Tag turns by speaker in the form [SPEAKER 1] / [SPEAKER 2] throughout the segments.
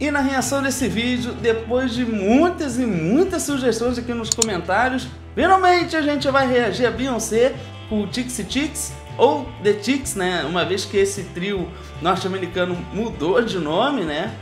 [SPEAKER 1] E na reação desse vídeo, depois de muitas e muitas sugestões aqui nos comentários, finalmente a gente vai reagir a Beyoncé com o Tixie Chicks ou The Chicks, né? Uma vez que esse trio norte-americano mudou de nome, né?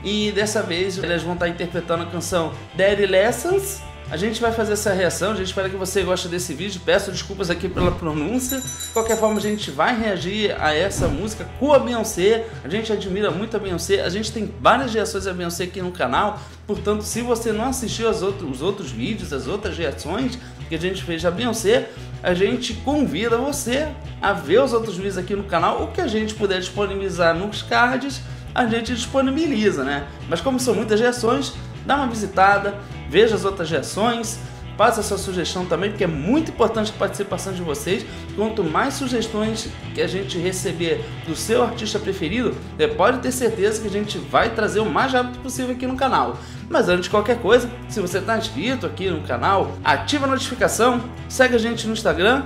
[SPEAKER 1] E dessa vez eles vão estar interpretando a canção Daddy Lessons. A gente vai fazer essa reação, a gente espera que você goste desse vídeo, peço desculpas aqui pela pronúncia. De qualquer forma, a gente vai reagir a essa música com a Beyoncé. A gente admira muito a Beyoncé, a gente tem várias reações a Beyoncé aqui no canal. Portanto, se você não assistiu os outros vídeos, as outras reações que a gente fez a Beyoncé, a gente convida você a ver os outros vídeos aqui no canal. O que a gente puder disponibilizar nos cards, a gente disponibiliza, né? Mas como são muitas reações, dá uma visitada, veja as outras reações, faça a sua sugestão também, porque é muito importante a participação de vocês. Quanto mais sugestões que a gente receber do seu artista preferido, pode ter certeza que a gente vai trazer o mais rápido possível aqui no canal. Mas antes de qualquer coisa, se você está inscrito aqui no canal, ativa a notificação, segue a gente no Instagram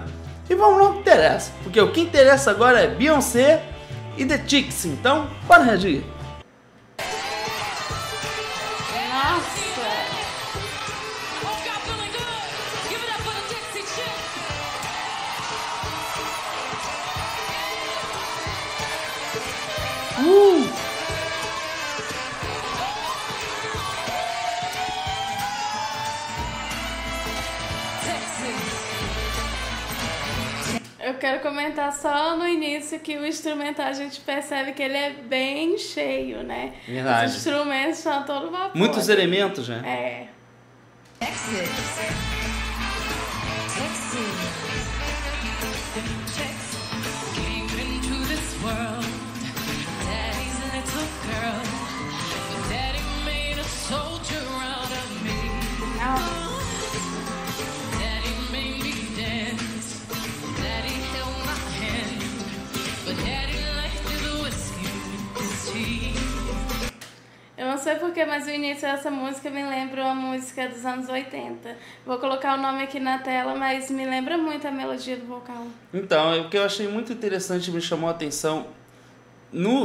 [SPEAKER 1] e vamos lá o que interessa, porque o que interessa agora é Beyoncé e The Chicks. Então, bora reagir!
[SPEAKER 2] Eu quero comentar só no início que o instrumental a gente percebe que ele é bem cheio, né?
[SPEAKER 1] Verdade.
[SPEAKER 2] Os instrumentos estão a todo vapor.
[SPEAKER 1] Muitos elementos, né?
[SPEAKER 2] É. Eu não sei porquê, mas o início dessa música me lembra uma música dos anos 80. Vou colocar o nome aqui na tela, mas me lembra muito a melodia do vocal.
[SPEAKER 1] Então, o que eu achei muito interessante, me chamou a atenção,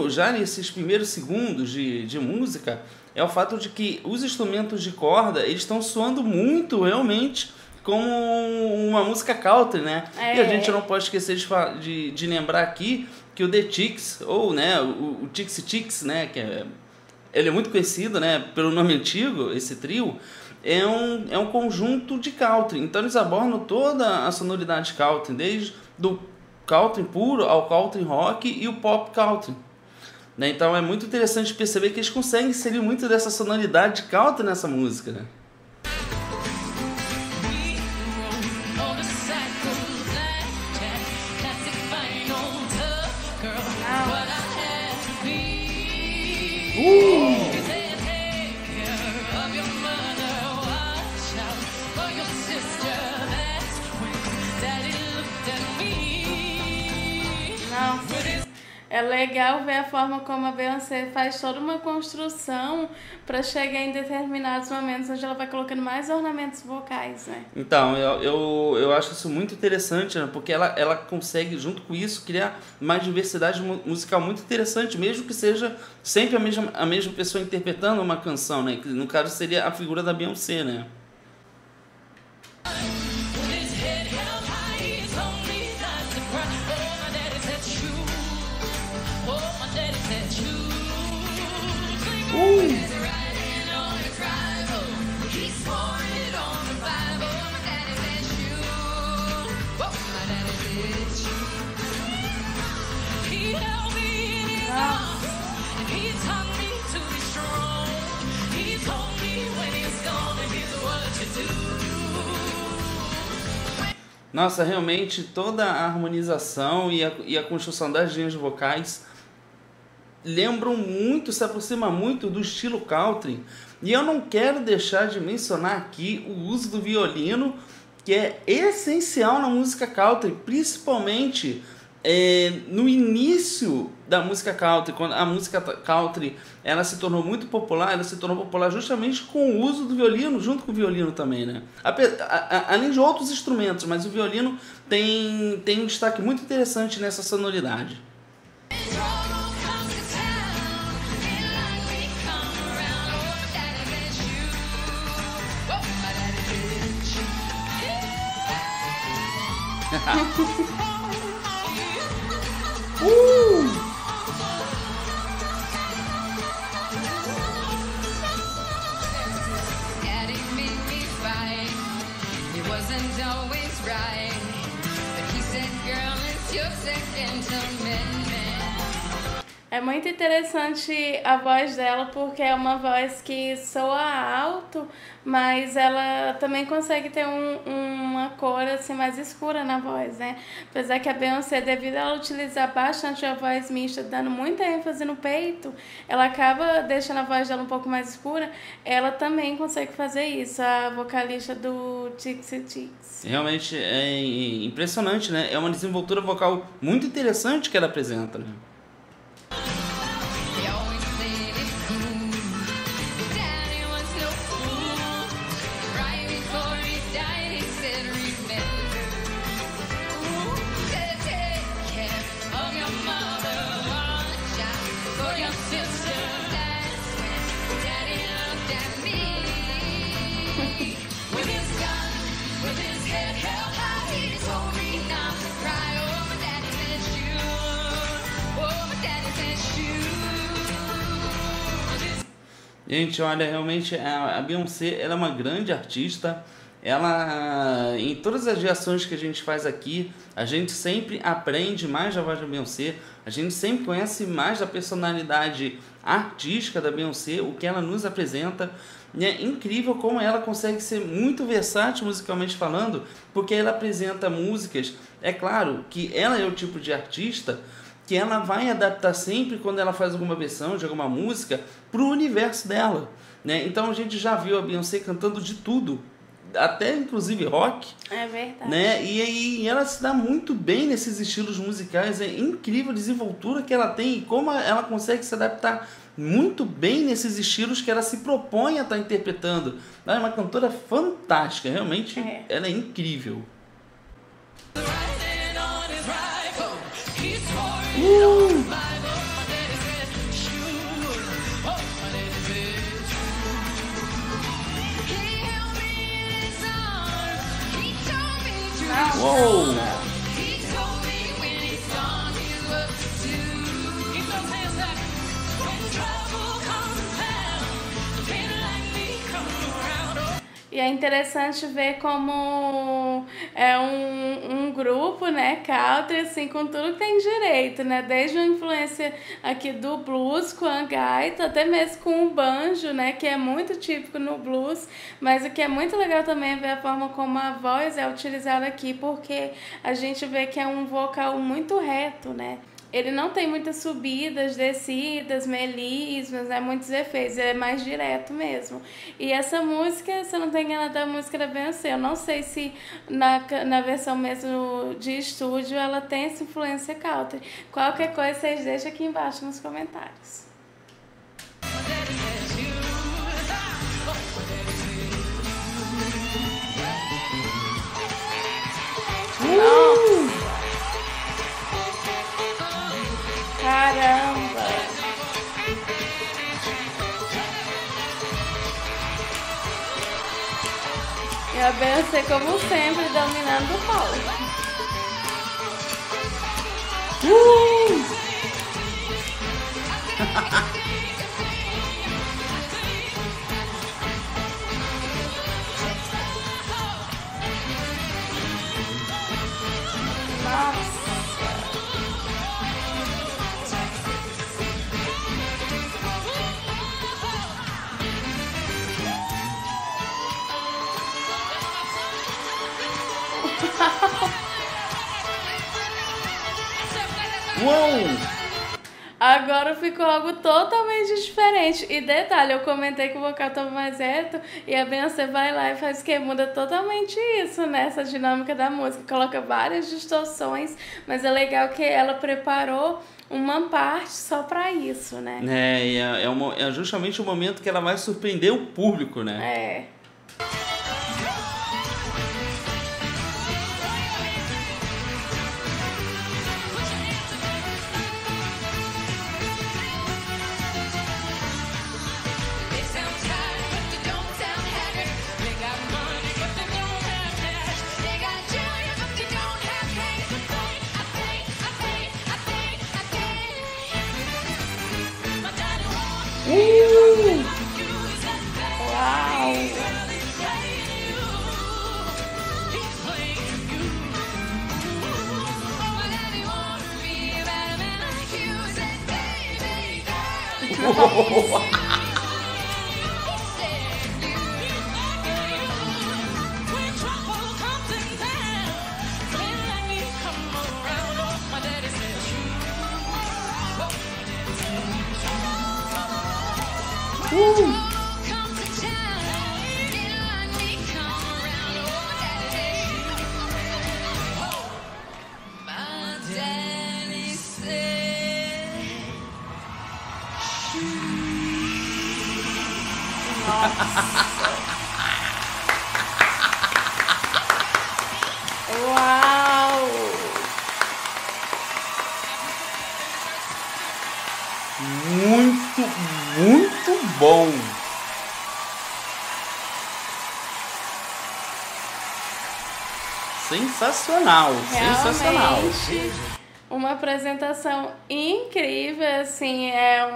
[SPEAKER 1] já nesses primeiros segundos de música, é o fato de que os instrumentos de corda, eles estão soando muito, realmente, como uma música country, né? É. E a gente não pode esquecer de lembrar aqui que o The Chicks, ou né, o Tixie Chicks, né, que ele é muito conhecido, né, pelo nome antigo, esse trio, é um conjunto de country. Então eles abordam toda a sonoridade country, desde do country puro ao country rock e o pop country. Né? Então é muito interessante perceber que eles conseguem inserir muito dessa sonoridade country nessa música, né?
[SPEAKER 2] É legal ver a forma como a Beyoncé faz toda uma construção para chegar em determinados momentos onde ela vai colocando mais ornamentos vocais, né?
[SPEAKER 1] Então, eu acho isso muito interessante, né? Porque ela consegue, junto com isso, criar mais diversidade musical muito interessante, mesmo que seja sempre a mesma pessoa interpretando uma canção, né? Que no caso seria a figura da Beyoncé, né? Nossa, realmente toda a harmonização e a construção das linhas vocais lembram muito, se aproxima muito do estilo country. E eu não quero deixar de mencionar aqui o uso do violino, que é essencial na música country, principalmente no início da música country, quando a música country ela se tornou muito popular, ela se tornou popular justamente com o uso do violino, junto com o violino também, né? Além de outros instrumentos, mas o violino tem um destaque muito interessante nessa sonoridade.
[SPEAKER 3] Daddy made me fight. It wasn't always right, but he said, "Girl, it's your Second Amendment."
[SPEAKER 2] É muito interessante a voz dela, porque é uma voz que soa alto, mas ela também consegue ter uma cor assim, mais escura na voz, né? Apesar que a Beyoncé, devido a ela utilizar bastante a voz mista, dando muita ênfase no peito, ela acaba deixando a voz dela um pouco mais escura. Ela também consegue fazer isso, a vocalista do TXT.
[SPEAKER 1] Realmente é impressionante, né? É uma desenvoltura vocal muito interessante que ela apresenta, né?
[SPEAKER 3] They always played it cool. Daddy was no fool. Right before he died, he said, "Remember, to take care of your mother, watch out for your sister." That's when Daddy looked at me with his gun, with his head held high. He told me not to cry. Oh, my daddy said shoot. Oh, my daddy said shoot.
[SPEAKER 1] Gente, olha, realmente a Beyoncé, ela é uma grande artista. Ela, em todas as reações que a gente faz aqui, a gente sempre aprende mais da voz da Beyoncé, a gente sempre conhece mais da personalidade artística da Beyoncé, o que ela nos apresenta. E é incrível como ela consegue ser muito versátil musicalmente falando, porque ela apresenta músicas. É claro que ela é o tipo de artista que ela vai adaptar sempre quando ela faz alguma versão de alguma música para o universo dela, né? Então a gente já viu a Beyoncé cantando de tudo, até inclusive rock,
[SPEAKER 2] É verdade.
[SPEAKER 1] né? E ela se dá muito bem nesses estilos musicais. É incrível a desenvoltura que ela tem e como ela consegue se adaptar muito bem nesses estilos que ela se propõe a estar interpretando. Ela é uma cantora fantástica, realmente. Ela é incrível. Uou!
[SPEAKER 2] E é interessante ver como é um grupo, né, country, assim, com tudo que tem direito, né, desde a influência aqui do blues com a gaita, até mesmo com o banjo, né, que é muito típico no blues, mas o que é muito legal também é ver a forma como a voz é utilizada aqui, porque a gente vê que é um vocal muito reto, né. Ele não tem muitas subidas, descidas, melismas, né, muitos efeitos, é mais direto mesmo. E essa música, se eu não tenho enganado, é a música da Beyoncé. Eu não sei se na versão mesmo de estúdio ela tem essa influência country. Qualquer coisa vocês deixam aqui embaixo nos comentários. Caramba! E a Beyoncé, como sempre, dominando o palco. Nossa!
[SPEAKER 1] Uou!
[SPEAKER 2] Agora ficou algo totalmente diferente. E detalhe, eu comentei que o vocal estava mais reto e a Beyoncé vai lá e faz o que? Muda totalmente isso, né? Essa dinâmica da música. Coloca várias distorções, mas é legal que ela preparou uma parte só pra isso, né?
[SPEAKER 1] É justamente o momento que ela vai surpreender o público, né?
[SPEAKER 2] É. Uau! Uau!
[SPEAKER 1] Muito bom. Sensacional, sensacional.
[SPEAKER 2] Realmente uma apresentação incrível, assim,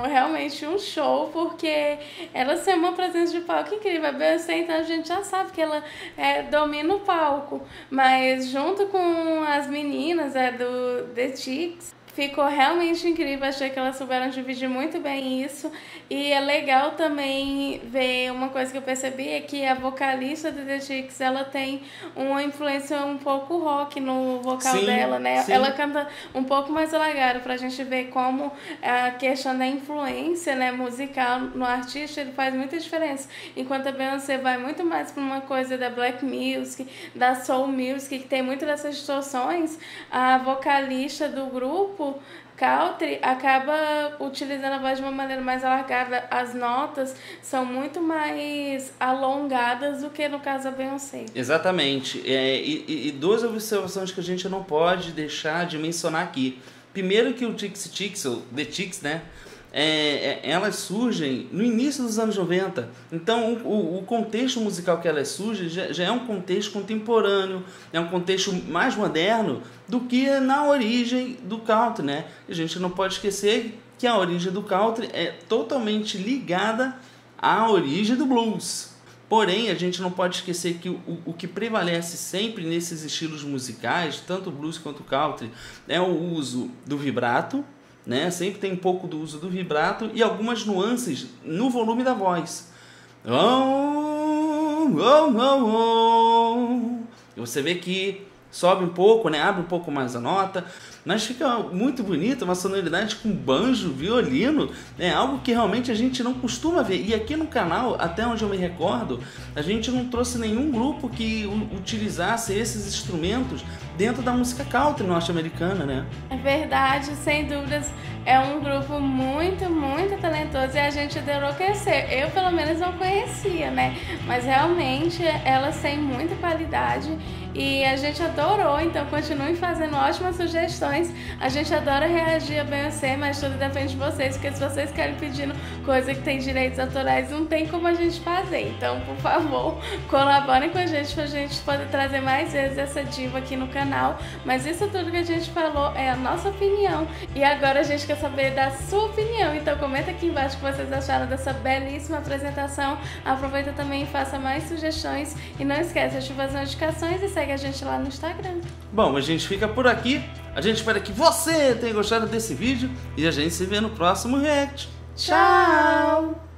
[SPEAKER 2] realmente um show, porque ela tem uma presença de palco incrível. A Beyoncé, então, a gente já sabe que ela domina o palco, mas junto com as meninas do The Chicks, ficou realmente incrível, achei que elas souberam dividir muito bem isso. E é legal também ver uma coisa que eu percebi, é que a vocalista do The Chicks, ela tem uma influência um pouco rock no vocal dela, né?
[SPEAKER 1] Sim.
[SPEAKER 2] Ela canta um pouco mais alagado, pra gente ver como a questão da influência, né, musical no artista, ele faz muita diferença. Enquanto a Beyoncé vai muito mais pra uma coisa da black music, da soul music, que tem muito dessas distorções, a vocalista do grupo country acaba utilizando a voz de uma maneira mais alargada. As notas são muito mais alongadas do que no caso da Beyoncé.
[SPEAKER 1] Exatamente. E duas observações que a gente não pode deixar de mencionar aqui. Primeiro que o Chicks, ou The Chicks, né? Elas surgem no início dos anos 90. Então o contexto musical que elas surgem já é um contexto contemporâneo, é um contexto mais moderno do que na origem do country, né? A gente não pode esquecer que a origem do country é totalmente ligada à origem do blues. Porém, a gente não pode esquecer que o que prevalece sempre nesses estilos musicais, tanto o blues quanto o country, é o uso do vibrato, né? Sempre tem um pouco do uso do vibrato e algumas nuances no volume da voz. E você vê que sobe um pouco, né? Abre um pouco mais a nota, mas fica muito bonito, uma sonoridade com banjo, violino, é algo que realmente a gente não costuma ver. E aqui no canal, até onde eu me recordo, a gente não trouxe nenhum grupo que utilizasse esses instrumentos dentro da música country norte-americana, né?
[SPEAKER 2] É verdade, sem dúvidas, é um grupo muito, muito talentoso e a gente adorou conhecer. Eu, pelo menos, não conhecia, né? Mas realmente elas têm muita qualidade e a gente adorou, então continuem fazendo ótimas sugestões. A gente adora reagir a Beyoncé, mas tudo depende de vocês, porque se vocês querem pedindo coisa que tem direitos autorais, não tem como a gente fazer. Então, por favor, colaborem com a gente pra gente poder trazer mais vezes essa diva aqui no canal. Mas isso tudo que a gente falou é a nossa opinião. E agora a gente quer saber da sua opinião. Então comenta aqui embaixo o que vocês acharam dessa belíssima apresentação. Aproveita também e faça mais sugestões. E não esquece de ativar as notificações e segue a gente lá no Instagram.
[SPEAKER 1] Bom, a gente fica por aqui. A gente espera que você tenha gostado desse vídeo e a gente se vê no próximo react.
[SPEAKER 2] Tchau!